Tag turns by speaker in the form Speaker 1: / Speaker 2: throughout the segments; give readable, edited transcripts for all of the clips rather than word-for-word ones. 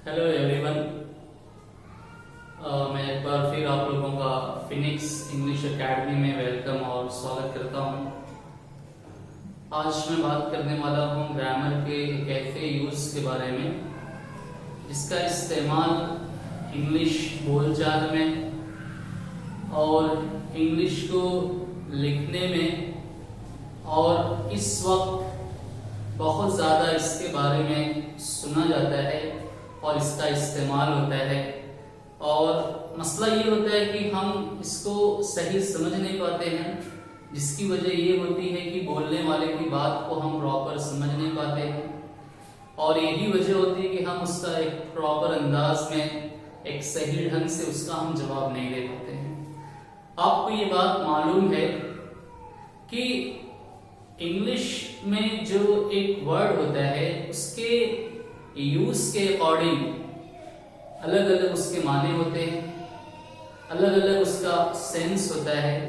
Speaker 1: Hello everyone. मैं एक बार फिर आप लोगों का फिनिक्स इंग्लिश एकेडमी में वेलकम और स्वागत करता हूं। आज मैं बात करने वाला हूं ग्रामर के एक ऐसे यूज के बारे में जिसका इस्तेमाल इंग्लिश बोलचाल में और इंग्लिश को लिखने में और इस वक्त बहुत ज़्यादा इसके बारे में सुना जाता है और इसका इस्तेमाल होता है। और मसला ये होता है कि हम इसको सही समझ नहीं पाते हैं, जिसकी वजह ये होती है कि बोलने वाले की बात को हम प्रॉपर समझ नहीं पाते हैं और यही वजह होती है कि हम उसका एक प्रॉपर अंदाज में एक सही ढंग से उसका हम जवाब नहीं दे पाते हैं। आपको ये बात मालूम है कि इंग्लिश में जो एक वर्ड होता है उसके यूज के अकॉर्डिंग अलग अलग उसके माने होते हैं, अलग अलग उसका सेंस होता है।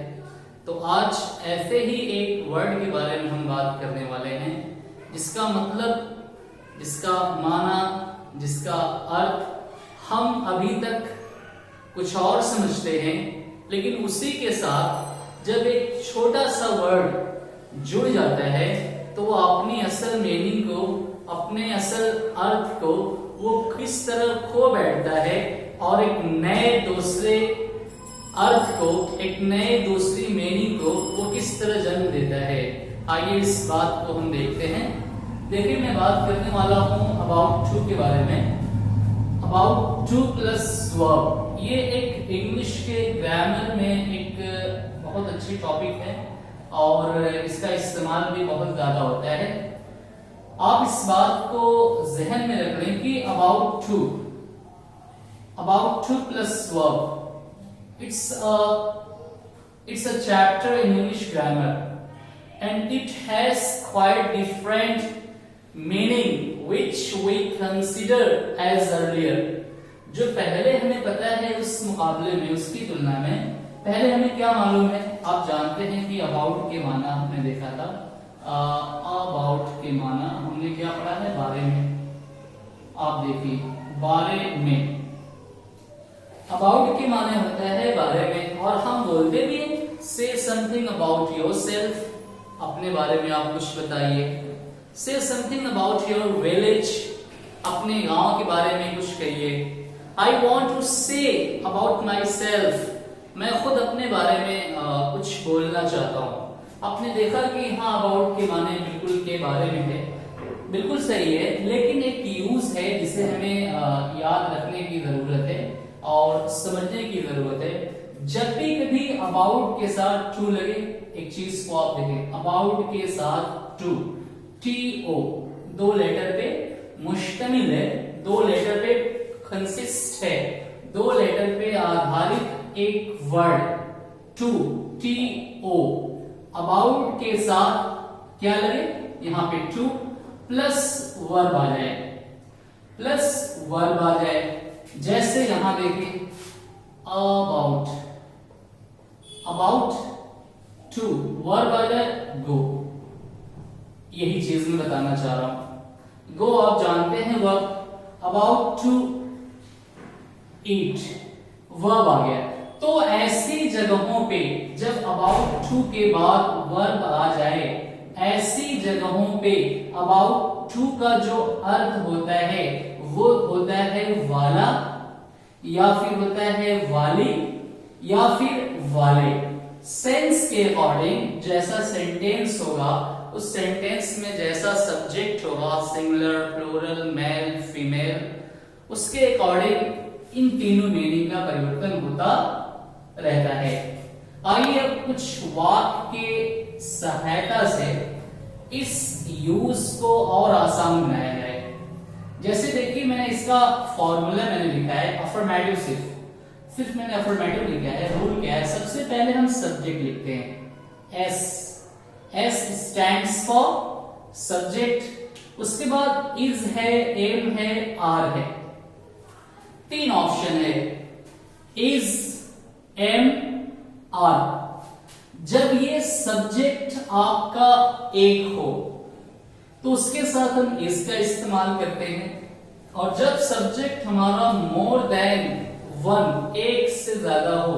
Speaker 1: तो आज ऐसे ही एक वर्ड के बारे में हम बात करने वाले हैं जिसका मतलब, जिसका माना, जिसका अर्थ हम अभी तक कुछ और समझते हैं, लेकिन उसी के साथ जब एक छोटा सा वर्ड जुड़ जाता है तो वो अपनी असल मीनिंग को, अपने असल अर्थ को वो किस तरह खो बैठता है और एक नए दूसरे अर्थ को, एक नए दूसरी मीनिंग को वो किस तरह जन्म देता है। आइए इस बात को हम देखते हैं। देखिए, मैं बात करने वाला हूं अबाउट टू के बारे में। अबाउट टू प्लस वर्ब, ये एक इंग्लिश के ग्रामर में एक बहुत अच्छी टॉपिक है और इसका इस्तेमाल भी बहुत ज्यादा होता है। आप इस बात को जहन में रख लें कि about two plus verb, it's a chapter in English grammar and it has quite different meaning which we consider as earlier। जो पहले हमें पता है उस मुकाबले में, उसकी तुलना में पहले हमें क्या मालूम है। आप जानते हैं कि अबाउट के माना हमने देखा था, अबाउट के माना हमने क्या पढ़ा है, बारे में। आप देखिए, बारे में अबाउट के माने होता है बारे में, और हम बोलते भी हैं से समथिंग अबाउट योरसेल्फ, अपने बारे में आप कुछ बताइए। से समथिंग अबाउट योर विलेज, अपने गांव के बारे में कुछ कहिए। I want to say about myself, मैं खुद अपने बारे में कुछ बोलना चाहता हूँ। आपने देखा कि हाँ, अबाउट के माने बिल्कुल के बारे में है, बिल्कुल सही है, लेकिन एक यूज है जिसे हमें याद रखने की जरूरत है और समझने की जरूरत है। जब भी कभी अबाउट के साथ टू लगे, एक चीज को आप देखें, अबाउट के साथ टू, TO, दो लेटर पे मुश्तमिल है, दो लेटर पे कंसिस्ट है, दो लेटर पे आधारित एक वर्ड टू, TO। अबाउट के साथ क्या लगे, यहां पे टू प्लस वर्ब आ जाए, प्लस वर्ब आ जाए। जैसे यहां देखिए, अबाउट, अबाउट टू, वर्ब आ जाए गो। यही चीज मैं बताना चाह रहा हूं। गो आप जानते हैं verb, about to eat, verb आ गया। तो ऐसी जगहों पे जब अबाउट टू के बाद वर्ब आ जाए, ऐसी जगहों पे अबाउट टू का जो अर्थ होता है वो होता है वाला, या फिर होता है वाली, या फिर वाले। सेंस के अकॉर्डिंग जैसा सेंटेंस होगा, उस सेंटेंस में जैसा सब्जेक्ट होगा, सिंगुलर, प्लूरल, मेल, फीमेल, उसके अकॉर्डिंग इन तीनों मीनिंग का परिवर्तन होता रहता है। आइए अब कुछ वाक्य के सहायता से इस यूज को और आसान बनाया जाए। जैसे देखिए, मैंने इसका फॉर्मूला मैंने लिखा है अफर्मेटिव, सिर्फ मैंने अफर्मेटिव लिखा है। रूल क्या है, सबसे पहले हम सब्जेक्ट लिखते हैं, S स्टैंड्स फॉर सब्जेक्ट, उसके बाद इज है, एम है, आर है। तीन ऑप्शन है, इज, एम, आर। जब ये सब्जेक्ट आपका एक हो तो उसके साथ हम इज का इस्तेमाल करते हैं, और जब सब्जेक्ट हमारा मोर देन वन, एक से ज्यादा हो,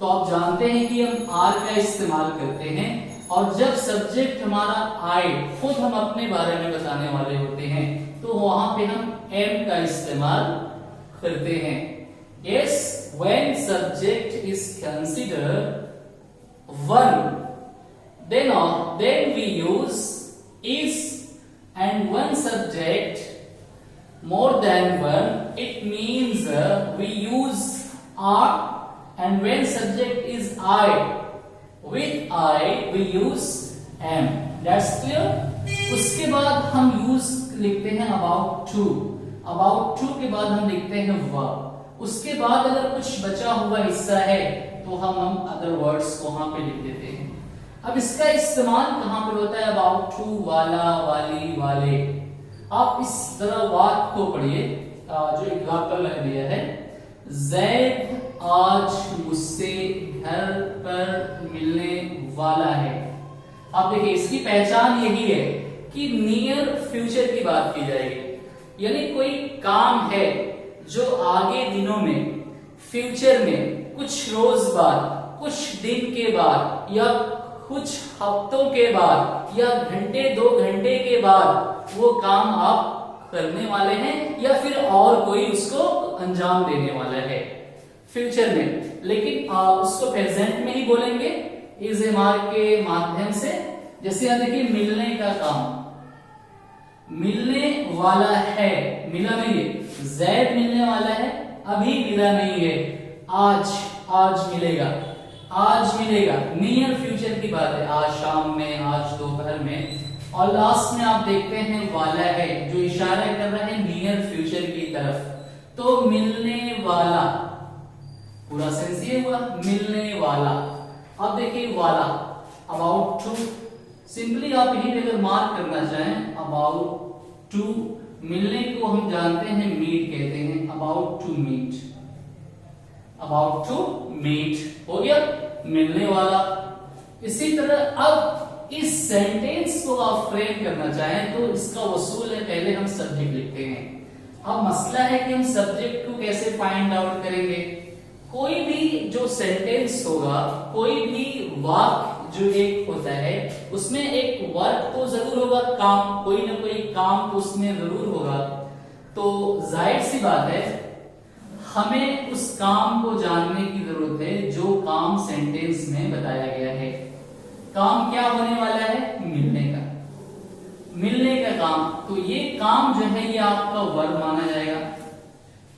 Speaker 1: तो आप जानते हैं कि हम आर का इस्तेमाल करते हैं। और जब सब्जेक्ट हमारा आई, खुद हम अपने बारे में बताने वाले होते हैं, तो वहां पे हम एम का इस्तेमाल करते हैं। Yes, when subject is considered one, then we use is, and when subject more than one, it means we use are, and when subject is I, with I we use am. That's clear? उसके बाद हम use लिखते हैं about to, about to के बाद हम लिखते हैं verb। उसके बाद अगर कुछ बचा हुआ हिस्सा है तो हम अदर वर्ड्स को वहां पे लिख देते हैं। अब इसका इस्तेमाल कहां पर होता है? अबाउट टू, वाला, वाली, वाले। आप इस तरह वाक को पढ़िए, जो एग्जाम्पल मैंने दिया है, जैद आज मुझसे घर पर मिलने वाला है। आप देखिए इसकी पहचान यही है कि नियर फ्यूचर की बात की जाएगी, यानी कोई काम है जो आगे दिनों में, फ्यूचर में, कुछ रोज बाद, कुछ दिन के बाद, या कुछ हफ्तों के बाद, या घंटे दो घंटे के बाद वो काम आप करने वाले हैं, या फिर और कोई उसको अंजाम देने वाला है फ्यूचर में। लेकिन उसको प्रेजेंट में ही बोलेंगे इज एम आर के माध्यम से। जैसे यहां देखिए मिलने का काम, मिलने वाला है, मिला नहीं है, जैद मिलने वाला है, अभी मिला नहीं है, आज मिलेगा, आज मिलेगा, नियर फ्यूचर की बात है, आज शाम में, आज दोपहर में। और लास्ट में आप देखते हैं वाला है, जो इशारा कर रहा है नियर फ्यूचर की तरफ। तो मिलने वाला, पूरा सेंस ये हुआ, मिलने वाला। अब देखिए वाला, अबाउट टू, सिंपली आप यही अगर मार्क करना चाहें, अबाउट टू, मिलने को हम जानते हैं मीट कहते हैं, about to meet, about to meet हो गया मिलने वाला। इसी तरह अब इस सेंटेंस को आप फ्रेम करना चाहें तो इसका वसूल है, पहले हम सब्जेक्ट लिखते हैं। अब मसला है कि हम सब्जेक्ट को कैसे फाइंड आउट करेंगे। कोई भी जो सेंटेंस होगा, कोई भी वाक्य जो एक होता है, उसमें एक वर्क तो जरूर होगा, काम, कोई ना कोई काम तो उसमें जरूर होगा। तो जाहिर सी बात है हमें उस काम को जानने की जरूरत है जो काम सेंटेंस में बताया गया है। काम क्या होने वाला है? मिलने का, मिलने का काम। तो ये काम जो है ये आपका वर्ब माना जाएगा,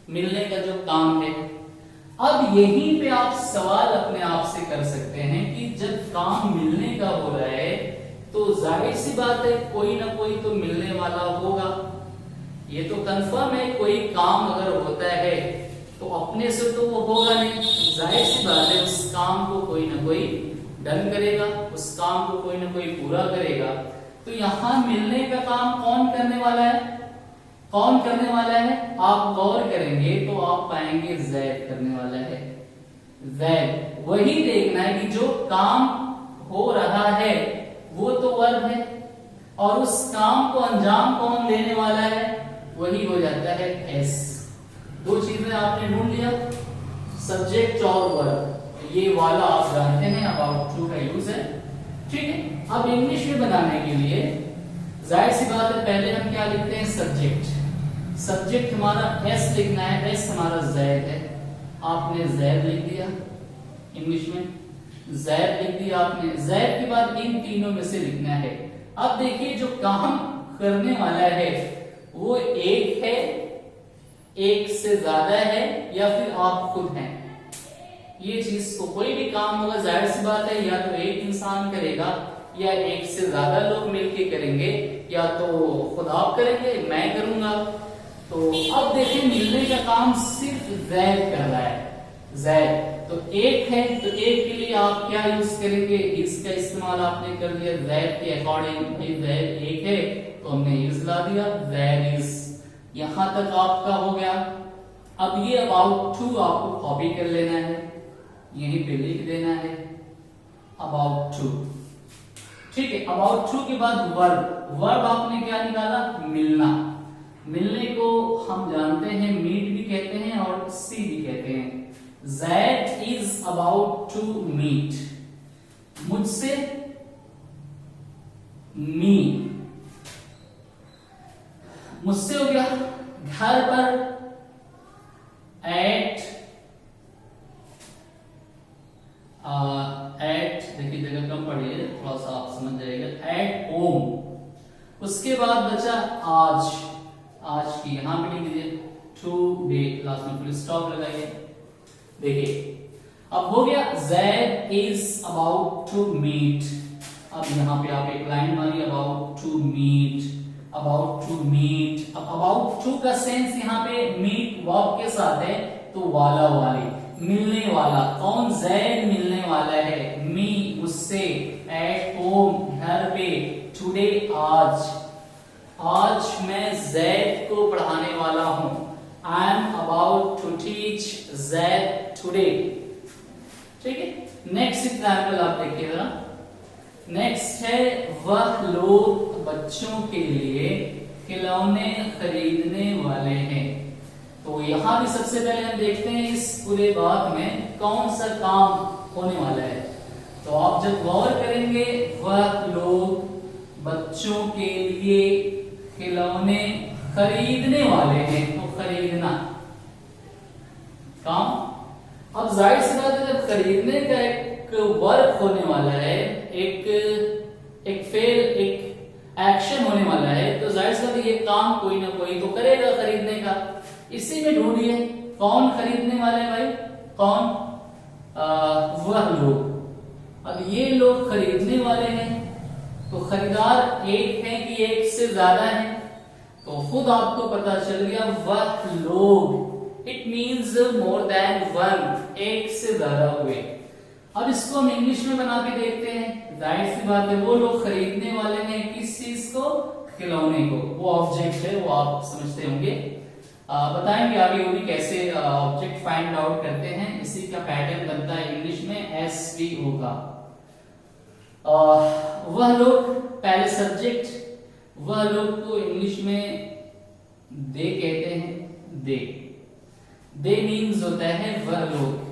Speaker 1: मिलने का जो काम है। अब यहीं पे आप सवाल अपने आप से कर सकते हैं कि जब काम मिलने का हो रहा है तो जाहिर सी बात है कोई ना कोई तो मिलने वाला होगा, ये तो कंफर्म है। कोई काम अगर होता है तो अपने से तो वो होगा नहीं, जाहिर सी बात है उस काम को कोई ना कोई डन करेगा, उस काम को कोई ना कोई पूरा करेगा। तो यहां मिलने का काम कौन करने वाला है? कौन करने वाला है? आप गौर करेंगे तो आप पाएंगे जैद करने वाला है। जैद, वही देखना है कि जो काम हो रहा है वो तो वर्ब है, और उस काम को अंजाम कौन देने वाला है? वही हो जाता है एस। दो चीजें आपने ढूंढ लिया, सब्जेक्ट और वर्ब। ये वाला आप जानते हैं, अबाउट टू का यूज है, ठीक है। अब इंग्लिश में बनाने के लिए जाहिर सी बात है पहले हम क्या लिखते हैं? सब्जेक्ट। सब्जेक्ट हमारा एस लिखना है, एस हमारा जैद है। आपने जैद लिख दिया, इंग्लिश में जैद लिख दिया आपने। जैद के बाद इन तीनों में से लिखना है। अब देखिए जो काम करने वाला है वो एक है, एक से ज्यादा है, या फिर आप खुद हैं। ये चीज को कोई भी काम होगा जाहिर सी बात है या तो एक इंसान करेगा या एक से ज्यादा लोग मिलके करेंगे, या तो खुद आप करेंगे, मैं करूंगा। तो अब देखिए मिलने का काम सिर्फ जैद कर रहा है, जैद। तो एक है तो एक के लिए आप क्या यूज करेंगे? इसका इस्तेमाल आपने कर दिया जैद के अकॉर्डिंग। जैद एक है तो हमने यूज ला दिया जैद इज। यहां तक आपका हो गया। अब ये अबाउट टू आपको कॉपी कर लेना है, यहीं पे लिख देना है अबाउट टू, ठीक है। अबाउट टू के बाद वर्ब। वर्ब आपने क्या निकाला? मिलना। मिलने को हम जानते हैं मीट भी कहते हैं और सी भी कहते हैं। Zaid is about to meet, मुझसे मी, मुझसे हो गया घर पर एट देखिए जगह कम पड़ी है, थोड़ा सा आप समझ जाइएगा। एट होम, उसके बाद बचा आज, आज की यहां पे लिख दीजिए टुडे, लास्ट में फुल स्टॉप लगाइए। देखिए अब हो गया Zaid is about to meet। अब यहां पे आप एक लाइन मारिए about to meet, about to meet। अब about to का सेंस यहाँ पे meet वर्ब के साथ है, तो वाला वाले, मिलने वाला। कौन? Zaid मिलने वाला है, मी मुझसे, at home घर पे, today आज, आज मैं Zaid को पढ़ाने वाला हूं। I am about to teach Zaid today। ठीक है, नेक्स्ट एग्जाम्पल आप देखिए जरा। नेक्स्ट है वह लोग बच्चों के लिए खिलौने खरीदने वाले हैं। तो यहां भी सबसे पहले हम देखते हैं इस पूरे बात में कौन सा काम होने वाला है। तो आप जब गौर करेंगे, वह लोग बच्चों के लिए खिलौने खरीदने वाले हैं, तो खरीदना काम। अब जाहिर सी बात है, जब खरीदने का एक वर्क होने वाला है, एक फेल, एक एक्शन होने वाला है, तो जाहिर सी बात है ये काम कोई ना कोई तो करेगा खरीदने का। इसी में ढूंढिए कौन खरीदने वाले हैं भाई, कौन? वह लोग। अब ये लोग खरीदने वाले हैं, तो खरीदार एक है कि एक से ज्यादा है, तो खुद आपको पता चल गया वह लोग, it means more than one, एक से ज्यादा हुए। अब इसको हम इंग्लिश में बना के देखते हैं। जाहिर सी बात है वो लोग खरीदने वाले हैं किस चीज को? खिलौने को। वो ऑब्जेक्ट है, वो आप समझते होंगे। बताएंगे आगे वो भी कैसे ऑब्जेक्ट फाइंड आउट करते हैं। इसी का पैटर्न बनता है इंग्लिश में SVO का। वह लोग, पहले सब्जेक्ट, वह लोग को इंग्लिश में दे कहते हैं, दे मीन्स होता है वह लोग।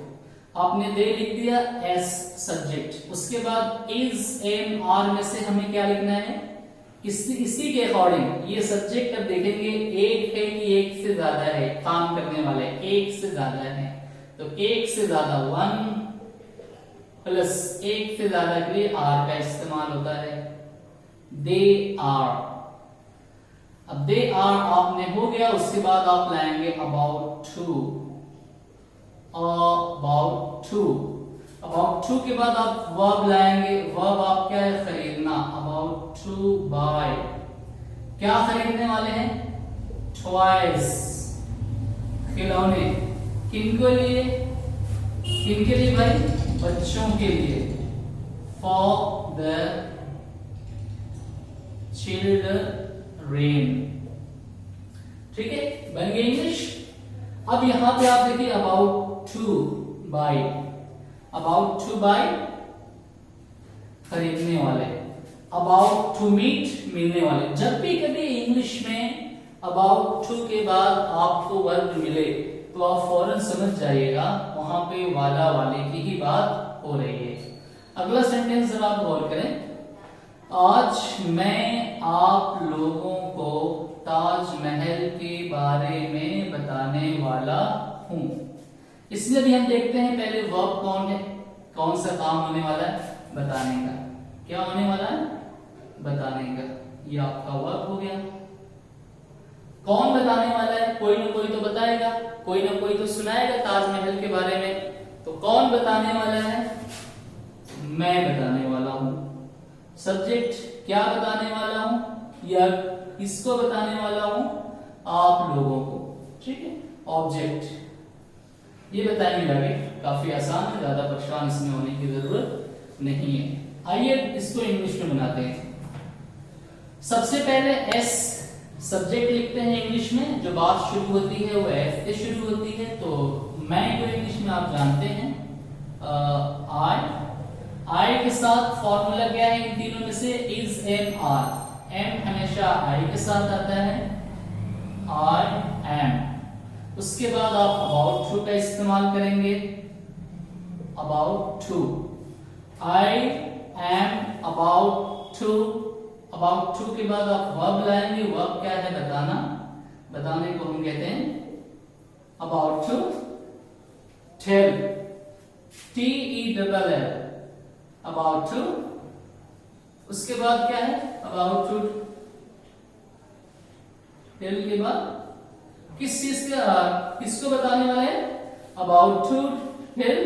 Speaker 1: आपने दे लिख दिया एस सब्जेक्ट, उसके बाद इज, एम, आर में से हमें क्या लिखना है? इसी के अकॉर्डिंग ये सब्जेक्ट। अब देखेंगे एक है कि एक से ज्यादा है, काम करने वाले एक से ज्यादा है, तो एक से ज्यादा, वन प्लस एक से ज्यादा के लिए आर का इस्तेमाल होता है। They are. अब दे आर आपने हो गया, उसके बाद आप लाएंगे about to. About to, about to के बाद आप वर्ब लाएंगे। वर्ब आप क्या है? खरीदना। अबाउट टू बाय, क्या खरीदने वाले हैं? टॉयज, खिलौने। किनको लिए? किनके लिए भाई? बच्चों के लिए। For the children. ठीक है, बन गई इंग्लिश। अब यहां पे आप देखिए about to buy, about to buy खरीदने वाले, अबाउट टू मीट मिलने वाले। जब भी कभी इंग्लिश में अबाउट टू के बाद आपको वर्ब मिले तो आप फौरन समझ जाइएगा वहां पे वाला वाले की ही बात हो रही है। अगला सेंटेंस जरा आप गौर करें। आज मैं आप लोगों को ताजमहल के बारे में बताने वाला हूं। इसमें भी हम देखते हैं पहले वर्ब कौन है, कौन सा काम होने वाला है? बताने का। क्या होने वाला है? बताने का। ये आपका वर्ब हो गया। कौन बताने वाला है? कोई ना कोई तो बताएगा, कोई ना कोई तो सुनाएगा ताजमहल के बारे में। तो कौन बताने वाला है? मैं बताने वाला हूं। सब्जेक्ट क्या बताने वाला हूं? या किसको बताने वाला हूं? आप लोगों को। ठीक है, ऑब्जेक्ट ये बताएंगे आगे। काफी आसान है, ज्यादा परेशान इसमें होने की जरूरत नहीं है। आइए इसको इंग्लिश में बनाते हैं। सबसे पहले एस सब्जेक्ट लिखते हैं इंग्लिश में। जो बात शुरू होती है वो एस से शुरू होती है। तो मैं को इंग्लिश में आप जानते हैं आई के साथ फॉर्मूला क्या है इन तीनों में से? Is, am, are. एम हमेशा आई के साथ आता है, आर एम। उसके बाद आप अबाउट टू का इस्तेमाल करेंगे, about to, I am about to. About to के बाद आप वर्ब लाएंगे, वर्ब क्या है बताना, बताने को हम कहते हैं about to tell, TELL, about to. उसके बाद क्या है, अबाउट टू टेल के बाद किस चीज का, किसको बताने वाले हैं, अबाउट टू टेल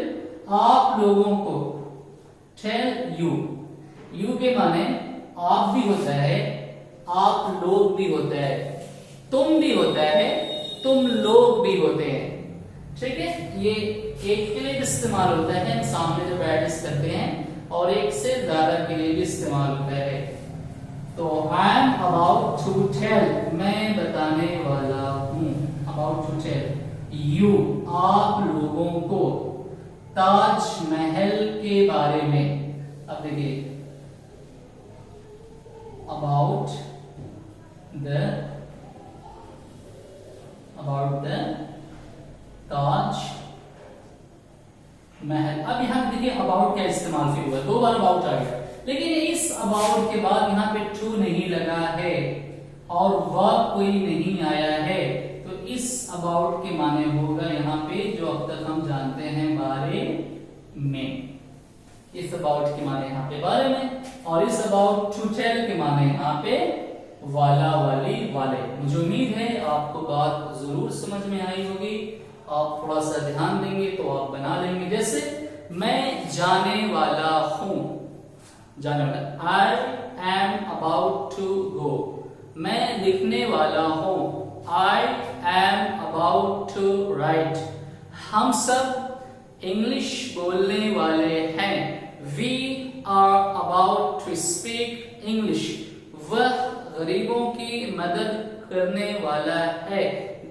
Speaker 1: आप लोगों को, टेल यू, यू के माने आप भी होता है, आप लोग भी होता है, तुम भी होता है, तुम लोग भी होते हैं। ठीक है, ये एक के लिए इस्तेमाल होता है सामने जब एडिस करते हैं, और एक से ज्यादा के लिए भी इस्तेमाल होता है। तो I am about to tell, मैं बताने वाला हूं, अबाउट टू टेल यू, आप लोगों को, ताजमहल के बारे में। अब देखिए, अबाउट द ताज महल। अब यहां देखिए अबाउट का इस्तेमाल फिर हुआ, दो बार अबाउट आ गया, लेकिन इस अबाउट के बाद यहाँ पे टू नहीं लगा है और वर्ब कोई नहीं आया है, तो इस अबाउट के माने होगा यहाँ पे जो अब तक हम जानते हैं बारे में। इस अबाउट के माने यहाँ पे बारे में, और इस अबाउट टू टेल के माने यहाँ पे वाला, वाली, वाले। मुझे उम्मीद है आपको बात जरूर समझ में आई होगी। आप थोड़ा सा ध्यान देंगे तो आप बना लेंगे। जैसे मैं जाने वाला हूं, जाने वाला, I am about to go. मैं लिखने वाला हूं, I am about to write. हम सब इंग्लिश बोलने वाले हैं, we are about to speak English. वह गरीबों की मदद करने वाला है,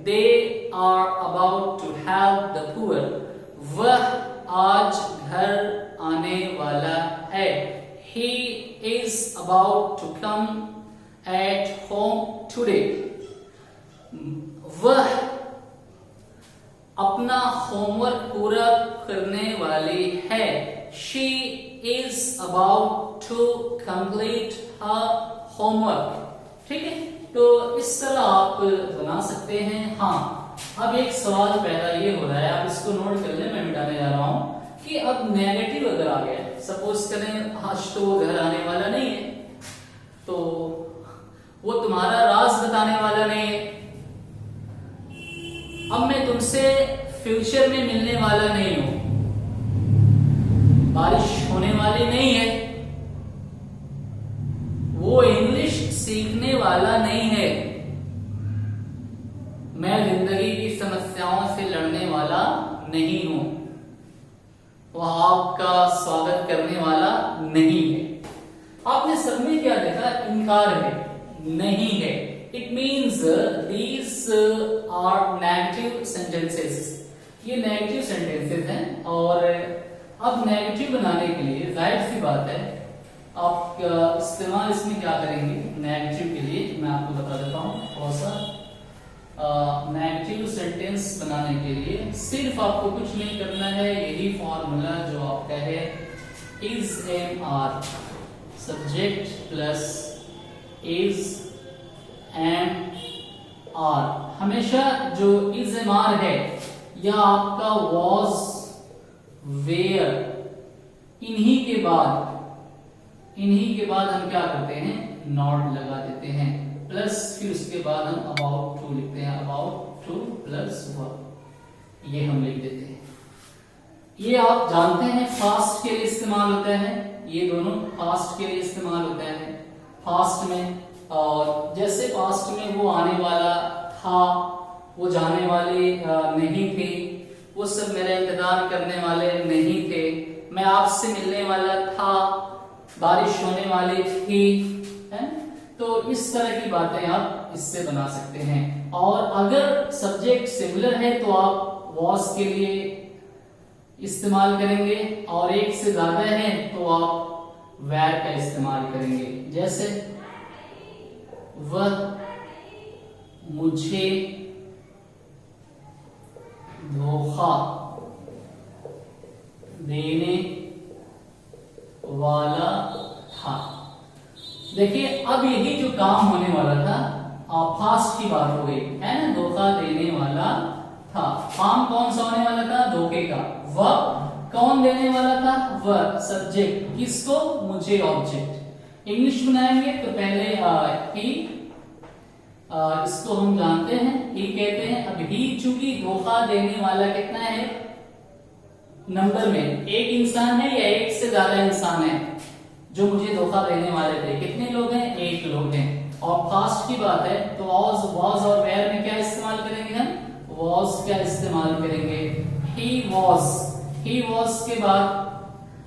Speaker 1: they are about to help the poor. वह आज घर आने वाला है, he is about to come at home today. वह अपना होमवर्क पूरा करने वाली है, she is about to complete her homework. ठीक है, तो इस तरह आप बना सकते हैं। हाँ, अब एक सवाल पैदा ये हो रहा है, आप इसको नोट कर लें, मैं मिटाने जा रहा हूं कि अब नेगेटिव अगर आ गया, सपोज करें आज तो वो घर आने वाला नहीं है, तो वो तुम्हारा राज बताने वाला नहीं है, अब मैं तुमसे फ्यूचर में मिलने वाला नहीं हूं, बारिश होने वाली नहीं है, वो इंग्लिश सीखने वाला नहीं है, मैं जिंदगी की समस्याओं से लड़ने वाला नहीं हूं, वह आपका स्वागत करने वाला नहीं है। आपने सब में क्या देखा, इनकार है, नहीं है। It means these are negative sentences, ये नेगेटिव सेंटेंसेस हैं। और अब नेगेटिव बनाने के लिए जाहिर सी बात है आप इस्तेमाल इसमें क्या करेंगे, नेगेटिव के लिए मैं आपको बता देता हूं थोड़ा सा। नेगेटिव सेंटेंस बनाने के लिए सिर्फ आपको कुछ नहीं करना है, यही फॉर्मूला जो आपका है, is am are, subject plus is am are. हमेशा जो इज एम आर है या आपका वॉज, वेयर, इन्हीं के बाद हम क्या करते हैं, नॉट लगा देते हैं, प्लस फिर उसके बाद हम अबाउट टू लिखते हैं, अबाउट टू प्लस वर्ब, ये हम लिख देते हैं। ये आप जानते हैं फास्ट के लिए इस्तेमाल होता है, ये दोनों फास्ट के लिए इस्तेमाल होता है, फास्ट में। और जैसे पास्ट में वो आने वाला था, वो जाने वाले नहीं थे, वो सब मेरा इंतजार करने वाले नहीं थे, मैं आपसे मिलने वाला था, बारिश होने वाली थी, है? तो इस तरह की बातें आप इससे बना सकते हैं। और अगर सब्जेक्ट सिमिलर है तो आप वॉज के लिए इस्तेमाल करेंगे, और एक से ज्यादा है तो आप वेयर का इस्तेमाल करेंगे। जैसे, वह मुझे पास्ट की बात हो गई है ना, धोखा देने वाला था। काम कौन सा होने वाला था, धोखे का। वर्ब कौन देने वाला था, वर्ब। सब्जेक्ट किसको, मुझे, ऑब्जेक्ट। इंग्लिश बनाएंगे तो पहले ही, इसको हम जानते हैं, ही कहते हैं। अब ही चूंकि धोखा देने वाला कितना है नंबर में, एक इंसान है या एक से ज्यादा इंसान है जो मुझे धोखा देने वाले थे, कितने लोग हैं, एक लोग हैं। और पास्ट की बात है तो was और where में क्या इस्तेमाल करेंगे हम, was क्या इस्तेमाल करेंगे, he was के बाद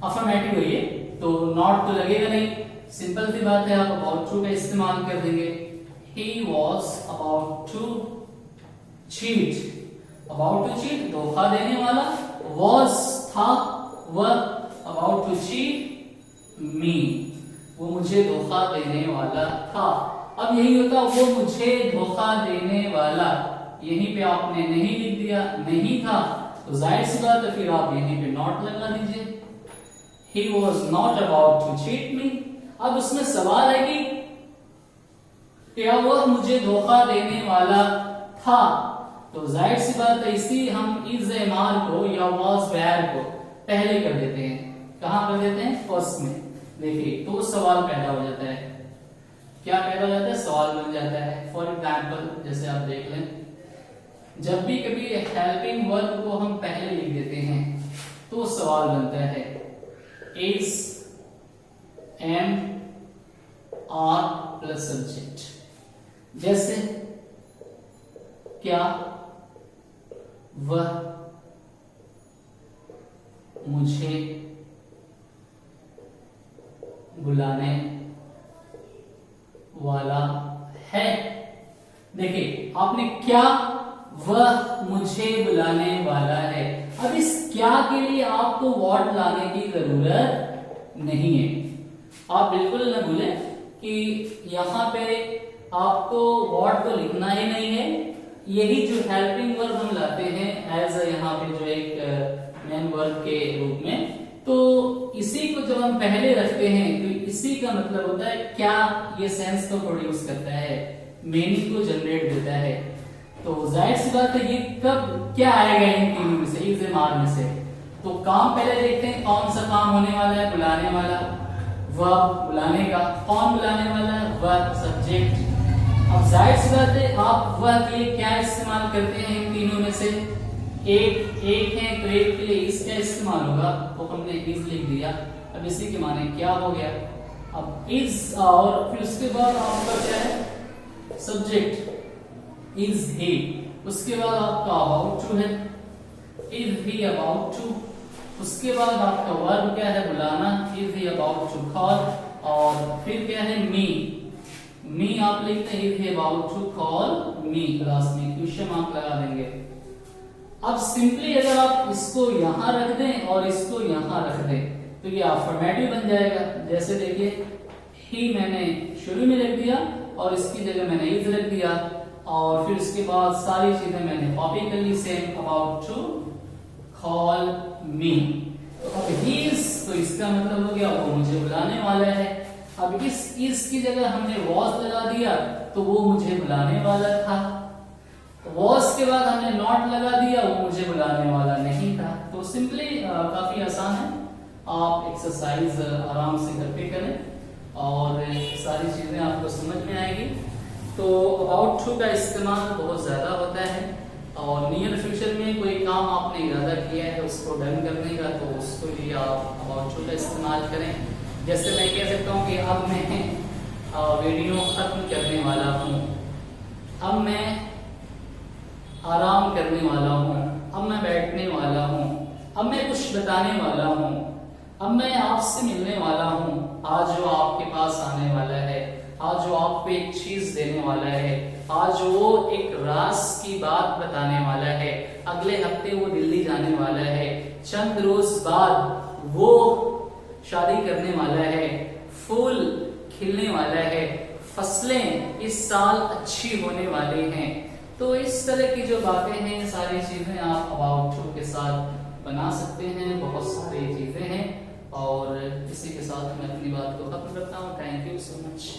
Speaker 1: अफर्मेटिव है ये, तो नॉट तो लगेगा नहीं, सिंपल सी बात है, आप अबाउट टू का इस्तेमाल कर देंगे। he was about to cheat, about to cheat धोखा देने वाला, was था वह, about to cheat me वो मुझे धोखा देने वाला था। अब यही होता, वो मुझे धोखा देने वाला, यहीं पे आपने नहीं लिख दिया, नहीं था, तो जाहिर सी बात है फिर आप यहीं पे नॉट लगा दीजिए। He was not about to cheat me। अब उसमें सवाल है कि क्या वह मुझे धोखा देने वाला था, तो जाहिर सी बात है इसी हम इज एमआर को या was where को पहले कर देते हैं। कहां कर देते हैं, फर्स्ट में। देखिए तो सवाल पैदा हो जाता है, क्या पैदा हो जाता है, सवाल बन जाता है। फॉर एग्जाम्पल जैसे आप देख लें, जब भी कभी हेल्पिंग वर्ब को हम पहले लिख देते हैं तो सवाल बनता है, is am are plus subject. जैसे क्या वह मुझे बुलाने वाला है। देखिए आपने क्या वह मुझे बुलाने वाला है, अब इस क्या के लिए आपको व्हाट लाने की जरूरत नहीं है। आप बिल्कुल न भूलें कि यहां पे आपको व्हाट तो लिखना ही नहीं है, यही जो हेल्पिंग वर्ब हम लाते हैं एज यहाँ पे जो एक मेन वर्ब के रूप में, तो इसी को जब हम पहले रखते हैं तो इसी का मतलब होता है क्या, ये सेंस को प्रोड्यूस करता है, मीनिंग को जनरेट देता है। तो जाहिर सी बात है ये कब क्या आएगा इन तीनों में से, इज एमआर में से। तो काम पहले देखते हैं, कौन सा काम होने वाला है, बुलाने वाला, वर्ब बुलाने का, कौन बुलाने वाला है, वर्ब सब्जेक्ट। अब जाहिर सी बात है आप वह के लिए क्या इस्तेमाल करते हैं इन तीनों में से, एक है तो एक के लिए इसका इस्तेमाल होगा, तो हमने इज लिख दिया। अब इसी के माने क्या हो गया, अब इज और फिर उसके बाद आपका क्या है सब्जेक्ट इज ही, उसके बाद आपका अबाउट टू है, इज ही अबाउट टू, उसके बाद आपका वर्ब क्या है बुलाना, is he about to call, और फिर क्या है मी आप लिखते हैं is he about to call me, class में क्वेश्चन मार्क लगा देंगे। अब सिंपली अगर आप इसको यहां रख दें और इसको यहां रख दें तो ये अफर्मेटिव बन जाएगा। जैसे देखिए ही मैंने शुरू में रख दिया और इसकी जगह मैंने इज रख दिया, और फिर उसके बाद सारी चीजें मैंने कॉपी कर ली, same about to call me. तो अब ही इज, तो इसका मतलब हो गया वो मुझे बुलाने वाला है। अब इस की जगह हमने was लगा दिया तो वो मुझे बुलाने वाला था, was के बाद हमने not लगा दिया, वो मुझे बुलाने वाला नहीं था। तो सिंपली काफी आसान है, आप एक्सरसाइज आराम से घर पे करें और सारी चीजें आपको समझ में आएगी। तो अबाउट टू का इस्तेमाल बहुत ज्यादा होता है, और नियर फ्यूचर में कोई काम आपने इरादा किया है उसको डन करने का, तो उसके लिए आप अबाउट टू का इस्तेमाल करें। जैसे मैं कह सकता हूँ कि अब मैं वीडियो खत्म करने वाला हूँ, अब मैं आराम करने वाला हूँ, अब मैं बैठने वाला हूँ, अब मैं कुछ बताने वाला हूँ, अब मैं आपसे मिलने वाला हूँ, आज जो आपके पास आने वाला है, आज जो आपको एक चीज देने वाला है, आज वो एक राज की बात बताने वाला है, अगले हफ्ते वो दिल्ली जाने वाला है, चंद रोज बाद वो शादी करने वाला है, फूल खिलने वाला है, फसलें इस साल अच्छी होने वाली हैं। तो इस तरह की जो बातें हैं सारी चीजें आप अबाउट टू के साथ बना सकते हैं, बहुत सारी चीजें हैं। और इसी के साथ मैं अपनी बात को खत्म करता हूँ। Thank you so much.